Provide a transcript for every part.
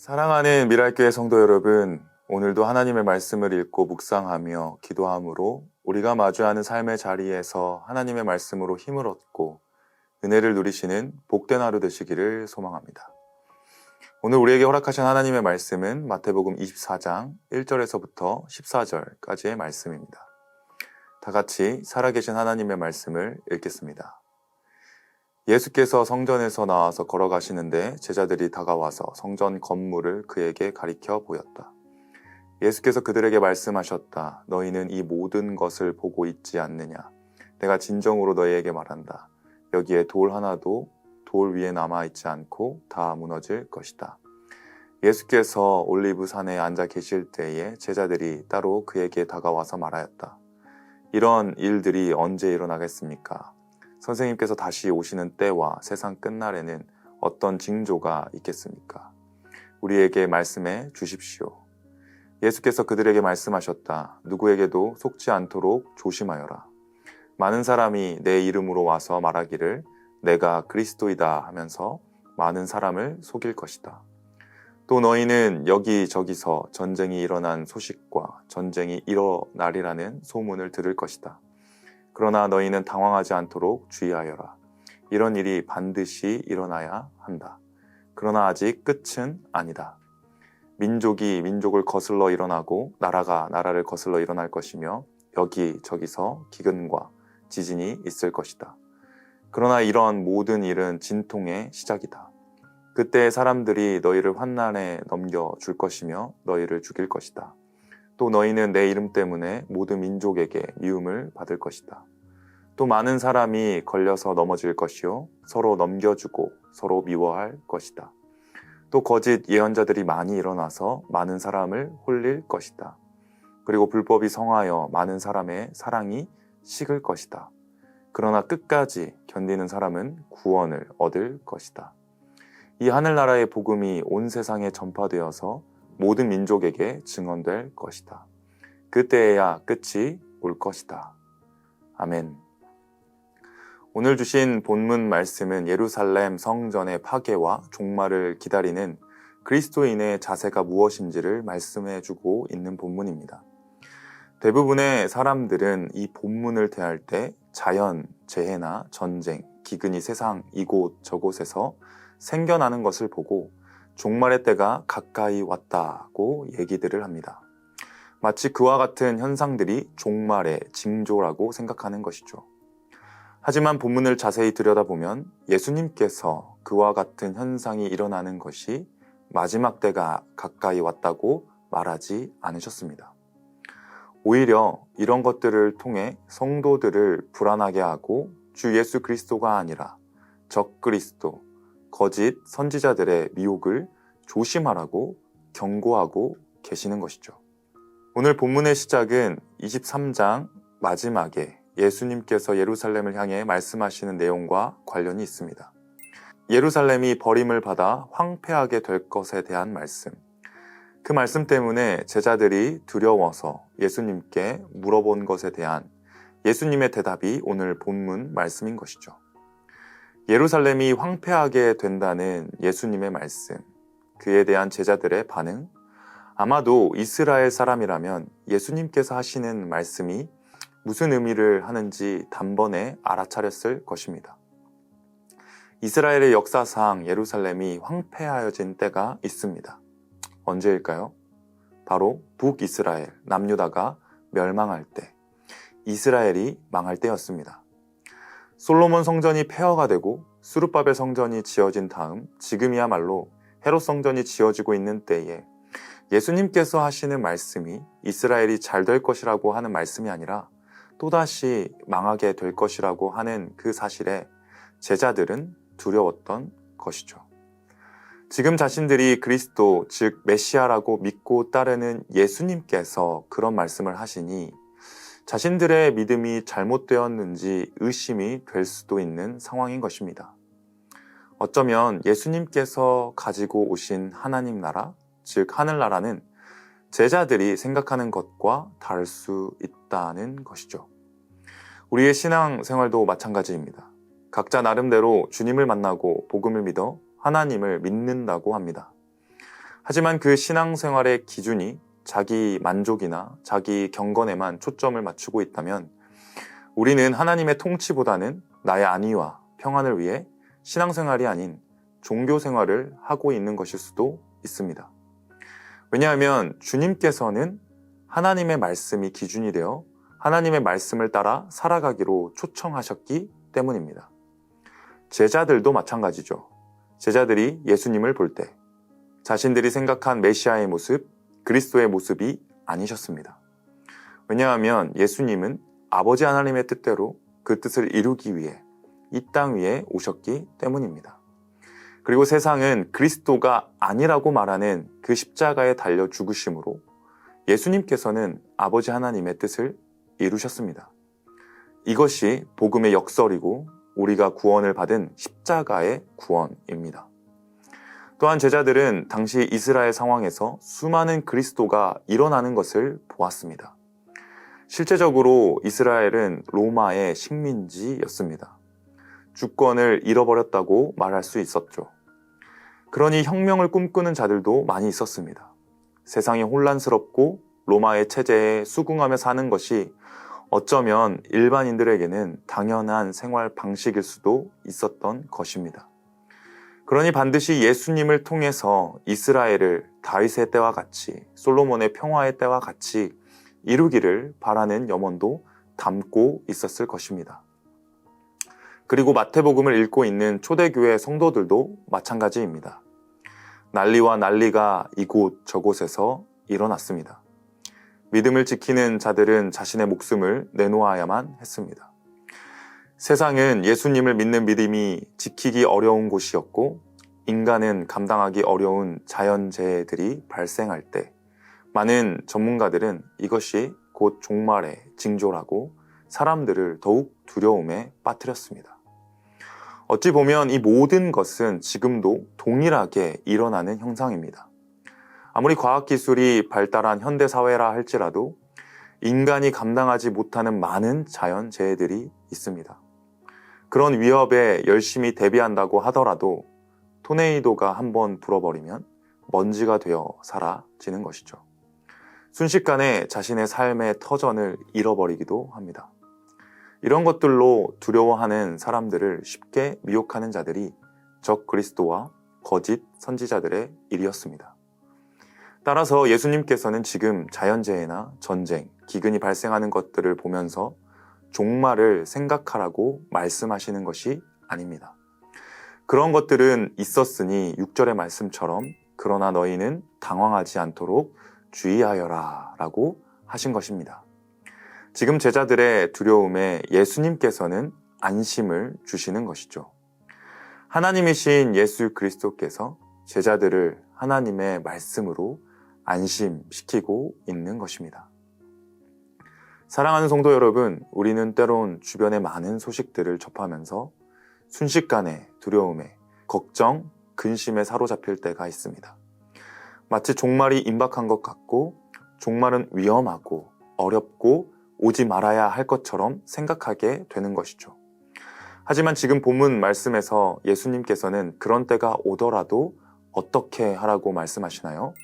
사랑하는 미랄교회 성도 여러분, 오늘도 하나님의 말씀을 읽고 묵상하며 기도함으로 우리가 마주하는 삶의 자리에서 하나님의 말씀으로 힘을 얻고 은혜를 누리시는 복된 하루 되시기를 소망합니다. 오늘 우리에게 허락하신 하나님의 말씀은 마태복음 24장 1절에서부터 14절까지의 말씀입니다. 다 같이 살아계신 하나님의 말씀을 읽겠습니다. 예수께서 성전에서 나와서 걸어가시는데 제자들이 다가와서 성전 건물을 그에게 가리켜 보였다. 예수께서 그들에게 말씀하셨다. 너희는 이 모든 것을 보고 있지 않느냐? 내가 진정으로 너희에게 말한다. 여기에 돌 하나도 돌 위에 남아있지 않고 다 무너질 것이다. 예수께서 올리브 산에 앉아 계실 때에 제자들이 따로 그에게 다가와서 말하였다. 이런 일들이 언제 일어나겠습니까? 선생님께서 다시 오시는 때와 세상 끝날에는 어떤 징조가 있겠습니까? 우리에게 말씀해 주십시오. 예수께서 그들에게 말씀하셨다. 누구에게도 속지 않도록 조심하여라. 많은 사람이 내 이름으로 와서 말하기를 내가 그리스도이다 하면서 많은 사람을 속일 것이다. 또 너희는 여기저기서 전쟁이 일어난 소식과 전쟁이 일어나리라는 소문을 들을 것이다. 그러나 너희는 당황하지 않도록 주의하여라. 이런 일이 반드시 일어나야 한다. 그러나 아직 끝은 아니다. 민족이 민족을 거슬러 일어나고 나라가 나라를 거슬러 일어날 것이며 여기저기서 기근과 지진이 있을 것이다. 그러나 이런 모든 일은 진통의 시작이다. 그때 사람들이 너희를 환난에 넘겨줄 것이며 너희를 죽일 것이다. 또 너희는 내 이름 때문에 모든 민족에게 미움을 받을 것이다. 또 많은 사람이 걸려서 넘어질 것이요 서로 넘겨주고 서로 미워할 것이다. 또 거짓 예언자들이 많이 일어나서 많은 사람을 홀릴 것이다. 그리고 불법이 성하여 많은 사람의 사랑이 식을 것이다. 그러나 끝까지 견디는 사람은 구원을 얻을 것이다. 이 하늘나라의 복음이 온 세상에 전파되어서 모든 민족에게 증언될 것이다. 그때에야 끝이 올 것이다. 아멘. 오늘 주신 본문 말씀은 예루살렘 성전의 파괴와 종말을 기다리는 그리스도인의 자세가 무엇인지를 말씀해 주고 있는 본문입니다. 대부분의 사람들은 이 본문을 대할 때 자연, 재해나 전쟁, 기근이 세상 이곳 저곳에서 생겨나는 것을 보고 종말의 때가 가까이 왔다고 얘기들을 합니다. 마치 그와 같은 현상들이 종말의 징조라고 생각하는 것이죠. 하지만 본문을 자세히 들여다보면 예수님께서 그와 같은 현상이 일어나는 것이 마지막 때가 가까이 왔다고 말하지 않으셨습니다. 오히려 이런 것들을 통해 성도들을 불안하게 하고 주 예수 그리스도가 아니라 적그리스도, 거짓 선지자들의 미혹을 조심하라고 경고하고 계시는 것이죠. 오늘 본문의 시작은 23장 마지막에 예수님께서 예루살렘을 향해 말씀하시는 내용과 관련이 있습니다. 예루살렘이 버림을 받아 황폐하게 될 것에 대한 말씀. 그 말씀 때문에 제자들이 두려워서 예수님께 물어본 것에 대한 예수님의 대답이 오늘 본문 말씀인 것이죠. 예루살렘이 황폐하게 된다는 예수님의 말씀, 그에 대한 제자들의 반응, 아마도 이스라엘 사람이라면 예수님께서 하시는 말씀이 무슨 의미를 하는지 단번에 알아차렸을 것입니다. 이스라엘의 역사상 예루살렘이 황폐하여진 때가 있습니다. 언제일까요? 바로 북이스라엘, 남유다가 멸망할 때, 이스라엘이 망할 때였습니다. 솔로몬 성전이 폐허가 되고 수르바벨 성전이 지어진 다음 지금이야말로 헤롯 성전이 지어지고 있는 때에 예수님께서 하시는 말씀이 이스라엘이 잘 될 것이라고 하는 말씀이 아니라 또다시 망하게 될 것이라고 하는 그 사실에 제자들은 두려웠던 것이죠. 지금 자신들이 그리스도, 즉 메시아라고 믿고 따르는 예수님께서 그런 말씀을 하시니 자신들의 믿음이 잘못되었는지 의심이 될 수도 있는 상황인 것입니다. 어쩌면 예수님께서 가지고 오신 하나님 나라, 즉 하늘나라는 제자들이 생각하는 것과 다를 수 있다는 것이죠. 우리의 신앙생활도 마찬가지입니다. 각자 나름대로 주님을 만나고 복음을 믿어 하나님을 믿는다고 합니다. 하지만 그 신앙생활의 기준이 자기 만족이나 자기 경건에만 초점을 맞추고 있다면 우리는 하나님의 통치보다는 나의 안위와 평안을 위해 신앙생활이 아닌 종교생활을 하고 있는 것일 수도 있습니다. 왜냐하면 주님께서는 하나님의 말씀이 기준이 되어 하나님의 말씀을 따라 살아가기로 초청하셨기 때문입니다. 제자들도 마찬가지죠. 제자들이 예수님을 볼 때 자신들이 생각한 메시아의 모습, 그리스도의 모습이 아니셨습니다. 왜냐하면 예수님은 아버지 하나님의 뜻대로 그 뜻을 이루기 위해 이 땅 위에 오셨기 때문입니다. 그리고 세상은 그리스도가 아니라고 말하는 그 십자가에 달려 죽으심으로 예수님께서는 아버지 하나님의 뜻을 이루셨습니다. 이것이 복음의 역설이고 우리가 구원을 받은 십자가의 구원입니다. 또한 제자들은 당시 이스라엘 상황에서 수많은 그리스도가 일어나는 것을 보았습니다. 실제적으로 이스라엘은 로마의 식민지였습니다. 주권을 잃어버렸다고 말할 수 있었죠. 그러니 혁명을 꿈꾸는 자들도 많이 있었습니다. 세상이 혼란스럽고 로마의 체제에 수긍하며 사는 것이 어쩌면 일반인들에게는 당연한 생활 방식일 수도 있었던 것입니다. 그러니 반드시 예수님을 통해서 이스라엘을 다윗의 때와 같이 솔로몬의 평화의 때와 같이 이루기를 바라는 염원도 담고 있었을 것입니다. 그리고 마태복음을 읽고 있는 초대교회 성도들도 마찬가지입니다. 난리와 난리가 이곳 저곳에서 일어났습니다. 믿음을 지키는 자들은 자신의 목숨을 내놓아야만 했습니다. 세상은 예수님을 믿는 믿음이 지키기 어려운 곳이었고 인간은 감당하기 어려운 자연재해들이 발생할 때 많은 전문가들은 이것이 곧 종말의 징조라고 사람들을 더욱 두려움에 빠뜨렸습니다. 어찌 보면 이 모든 것은 지금도 동일하게 일어나는 현상입니다. 아무리 과학기술이 발달한 현대사회라 할지라도 인간이 감당하지 못하는 많은 자연재해들이 있습니다. 그런 위협에 열심히 대비한다고 하더라도 토네이도가 한번 불어버리면 먼지가 되어 사라지는 것이죠. 순식간에 자신의 삶의 터전을 잃어버리기도 합니다. 이런 것들로 두려워하는 사람들을 쉽게 미혹하는 자들이 적 그리스도와 거짓 선지자들의 일이었습니다. 따라서 예수님께서는 지금 자연재해나 전쟁, 기근이 발생하는 것들을 보면서 종말을 생각하라고 말씀하시는 것이 아닙니다. 그런 것들은 있었으니 6절의 말씀처럼 그러나 너희는 당황하지 않도록 주의하여라 라고 하신 것입니다. 지금 제자들의 두려움에 예수님께서는 안심을 주시는 것이죠. 하나님이신 예수 그리스도께서 제자들을 하나님의 말씀으로 안심시키고 있는 것입니다. 사랑하는 성도 여러분, 우리는 때론 주변의 많은 소식들을 접하면서 순식간에 두려움에, 걱정, 근심에 사로잡힐 때가 있습니다. 마치 종말이 임박한 것 같고 종말은 위험하고 어렵고 오지 말아야 할 것처럼 생각하게 되는 것이죠. 하지만 지금 본문 말씀에서 예수님께서는 그런 때가 오더라도 어떻게 하라고 말씀하시나요?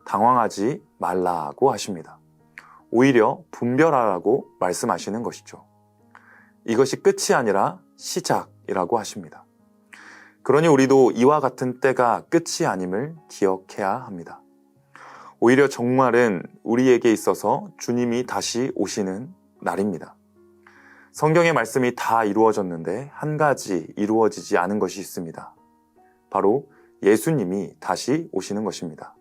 당황하지 말라고 하십니다. 오히려 분별하라고 말씀하시는 것이죠. 이것이 끝이 아니라 시작이라고 하십니다. 그러니 우리도 이와 같은 때가 끝이 아님을 기억해야 합니다. 오히려 종말은 우리에게 있어서 주님이 다시 오시는 날입니다. 성경의 말씀이 다 이루어졌는데 한 가지 이루어지지 않은 것이 있습니다. 바로 예수님이 다시 오시는 것입니다.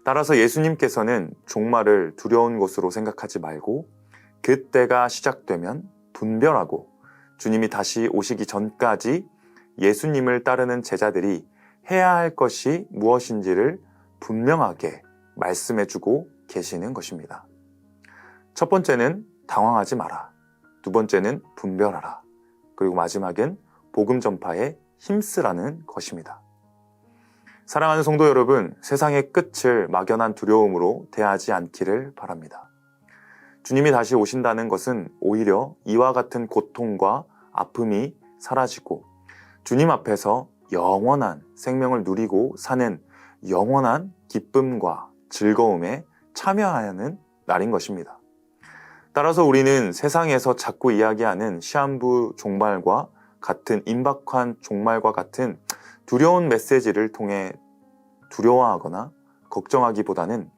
따라서 예수님께서는 종말을 두려운 것으로 생각하지 말고 그때가 시작되면 분별하고 주님이 다시 오시기 전까지 예수님을 따르는 제자들이 해야 할 것이 무엇인지를 분명하게 말씀해주고 계시는 것입니다. 첫 번째는 당황하지 마라. 두 번째는 분별하라. 그리고 마지막은 복음 전파에 힘쓰라는 것입니다. 사랑하는 성도 여러분, 세상의 끝을 막연한 두려움으로 대하지 않기를 바랍니다. 주님이 다시 오신다는 것은 오히려 이와 같은 고통과 아픔이 사라지고 주님 앞에서 영원한 생명을 누리고 사는 영원한 기쁨과 즐거움에 참여하는 날인 것입니다. 따라서 우리는 세상에서 자꾸 이야기하는 시한부 종말과 같은 임박한 종말과 같은 두려운 메시지를 통해 두려워하거나 걱정하기보다는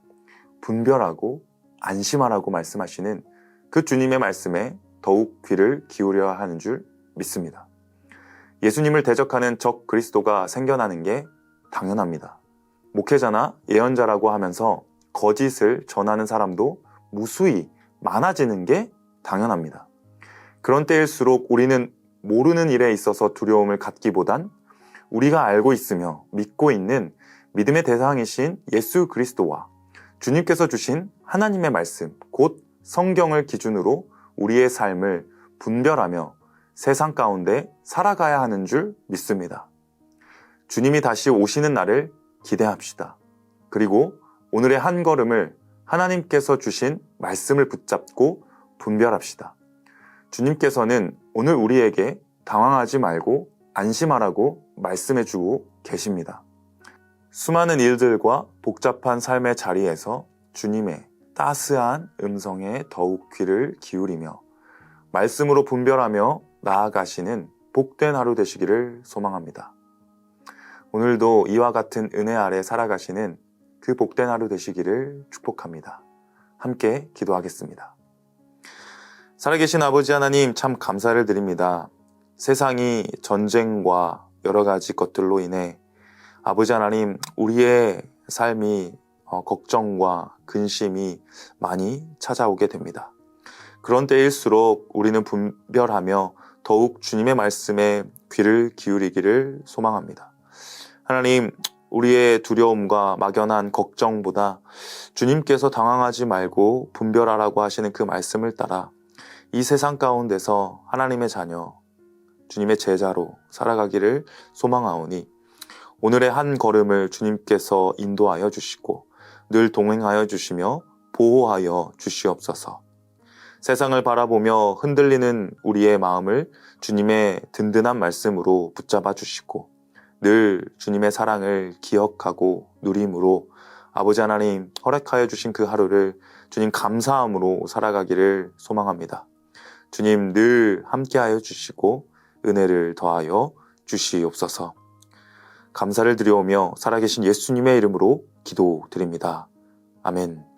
분별하고 안심하라고 말씀하시는 그 주님의 말씀에 더욱 귀를 기울여야 하는 줄 믿습니다. 예수님을 대적하는 적 그리스도가 생겨나는 게 당연합니다. 목회자나 예언자라고 하면서 거짓을 전하는 사람도 무수히 많아지는 게 당연합니다. 그런 때일수록 우리는 모르는 일에 있어서 두려움을 갖기보단 우리가 알고 있으며 믿고 있는 믿음의 대상이신 예수 그리스도와 주님께서 주신 하나님의 말씀, 곧 성경을 기준으로 우리의 삶을 분별하며 세상 가운데 살아가야 하는 줄 믿습니다. 주님이 다시 오시는 날을 기대합시다. 그리고 오늘의 한 걸음을 하나님께서 주신 말씀을 붙잡고 분별합시다. 주님께서는 오늘 우리에게 당황하지 말고 안심하라고 말씀해주고 계십니다. 수많은 일들과 복잡한 삶의 자리에서 주님의 따스한 음성에 더욱 귀를 기울이며 말씀으로 분별하며 나아가시는 복된 하루 되시기를 소망합니다. 오늘도 이와 같은 은혜 아래 살아가시는 그 복된 하루 되시기를 축복합니다. 함께 기도하겠습니다. 살아계신 아버지 하나님, 참 감사를 드립니다. 세상이 전쟁과 여러 가지 것들로 인해 아버지 하나님, 우리의 삶이 걱정과 근심이 많이 찾아오게 됩니다. 그런 때일수록 우리는 분별하며 더욱 주님의 말씀에 귀를 기울이기를 소망합니다. 하나님, 우리의 두려움과 막연한 걱정보다 주님께서 당황하지 말고 분별하라고 하시는 그 말씀을 따라 이 세상 가운데서 하나님의 자녀, 주님의 제자로 살아가기를 소망하오니 오늘의 한 걸음을 주님께서 인도하여 주시고 늘 동행하여 주시며 보호하여 주시옵소서. 세상을 바라보며 흔들리는 우리의 마음을 주님의 든든한 말씀으로 붙잡아 주시고 늘 주님의 사랑을 기억하고 누림으로 아버지 하나님 허락하여 주신 그 하루를 주님 감사함으로 살아가기를 소망합니다. 주님 늘 함께하여 주시고 은혜를 더하여 주시옵소서. 감사를 드려오며 살아계신 예수님의 이름으로 기도드립니다. 아멘.